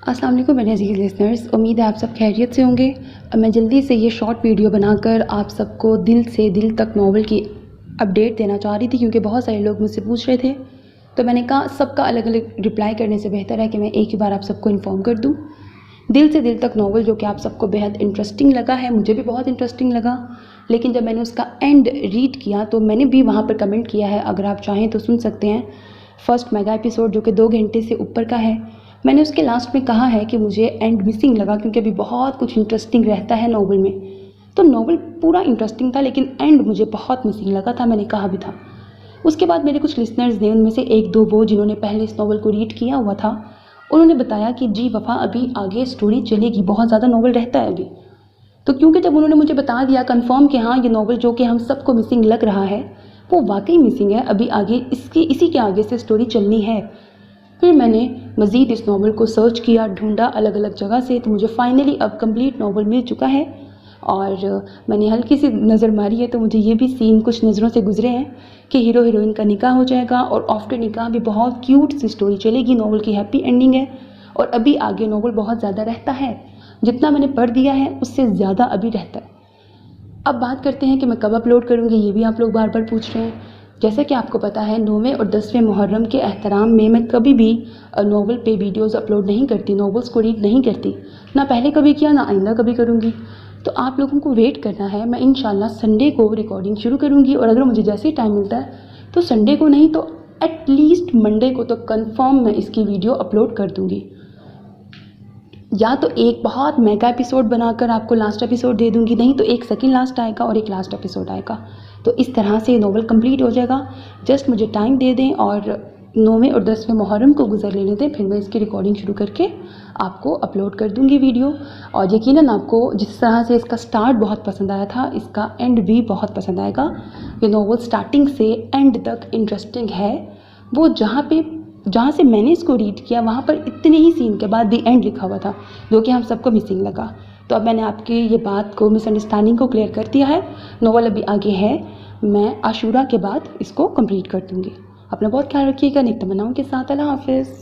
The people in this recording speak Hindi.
अस्सलाम वालेकुम मेरे अज़ीज़ लिसनर्स, उम्मीद है आप सब खैरियत से होंगे। अब मैं जल्दी से ये शॉर्ट वीडियो बनाकर आप सबको दिल से दिल तक नावल की अपडेट देना चाह रही थी, क्योंकि बहुत सारे लोग मुझसे पूछ रहे थे। तो मैंने कहा सबका अलग अलग रिप्लाई करने से बेहतर है कि मैं एक ही बार आप सबको इन्फॉर्म कर दूँ। दिल से दिल तक नावल जो कि आप सबको बेहद इंटरेस्टिंग लगा है, मुझे भी बहुत इंटरेस्टिंग लगा। लेकिन जब मैंने उसका एंड रीड किया तो मैंने भी वहाँ पर कमेंट किया है, अगर आप चाहें तो सुन सकते हैं। फर्स्ट मेगा एपिसोड जो कि 2 घंटे से ऊपर का है, मैंने उसके लास्ट में कहा है कि मुझे एंड मिसिंग लगा, क्योंकि अभी बहुत कुछ इंटरेस्टिंग रहता है नावल में। तो नावल पूरा इंटरेस्टिंग था, लेकिन एंड मुझे बहुत मिसिंग लगा था, मैंने कहा भी था। उसके बाद मेरे कुछ लिसनर्स ने, उनमें से एक दो वो जिन्होंने पहले इस नावल को रीड किया हुआ था, उन्होंने बताया कि जी वफ़ा अभी आगे स्टोरी चलेगी, बहुत ज़्यादा नावल रहता है अभी। तो क्योंकि जब उन्होंने मुझे बता दिया कंफर्म कि हाँ ये नावल जो कि हम सबको मिसिंग लग रहा है वो वाकई मिसिंग है, अभी आगे इसी के आगे से स्टोरी चलनी है, फिर मैंने मज़ीद इस नावल को सर्च किया, ढूंढा अलग अलग जगह से, तो मुझे फाइनली अब कंप्लीट नावल मिल चुका है। और मैंने हल्की सी नज़र मारी है तो मुझे ये भी सीन कुछ नज़रों से गुजरे हैं कि हीरो हीरोइन का निकाह हो जाएगा और आफ्टर निकाह भी बहुत क्यूट सी स्टोरी चलेगी। नावल की हैप्पी एंडिंग है और अभी आगे नावल बहुत ज़्यादा रहता है, जितना मैंने पढ़ दिया है उससे ज़्यादा अभी रहता है। अब बात करते हैं कि मैं कब अपलोड करूँगी, ये भी आप लोग बार बार पूछ रहे हैं। जैसा कि आपको पता है 9वें और 10वें मुहर्रम के एहतराम में मैं कभी भी नावल पे वीडियोस अपलोड नहीं करती, नावल्स को रीड नहीं करती, ना पहले कभी किया ना आइंदा कभी करूँगी। तो आप लोगों को वेट करना है, मैं इंशाल्लाह संडे को रिकॉर्डिंग शुरू करूँगी और अगर मुझे जैसे ही टाइम मिलता है तो संडे को नहीं तो एटलीस्ट मंडे को तो कन्फर्म मैं इसकी वीडियो अपलोड कर दूँगी। या तो एक बहुत मेगा एपिसोड बनाकर आपको लास्ट एपिसोड दे दूँगी, नहीं तो एक सेकंड लास्ट आएगा और एक लास्ट एपिसोड आएगा। तो इस तरह से नावल कंप्लीट हो जाएगा। जस्ट मुझे टाइम दे दें और 9वें और 10वें मुहर्रम को गुजर लेने दें, फिर मैं इसकी रिकॉर्डिंग शुरू करके आपको अपलोड कर दूँगी वीडियो। और यकीनन आपको जिस तरह से इसका स्टार्ट बहुत पसंद आया था, इसका एंड भी बहुत पसंद आएगा। ये नावल स्टार्टिंग से एंड तक इंटरेस्टिंग है। वो जहाँ से मैंने इसको रीड किया वहाँ पर इतने ही सीन के बाद दी एंड लिखा हुआ था, जो कि हम सबको मिसिंग लगा। तो अब मैंने आपकी ये बात को, मिसअंडरस्टैंडिंग को क्लियर कर दिया है। नावल अभी आगे है, मैं आशूरा के बाद इसको कंप्लीट कर दूँगी। अपना बहुत ख्याल रखिएगा। नेक तमन्नाओं के साथ अल्लाह हाफ़िज़।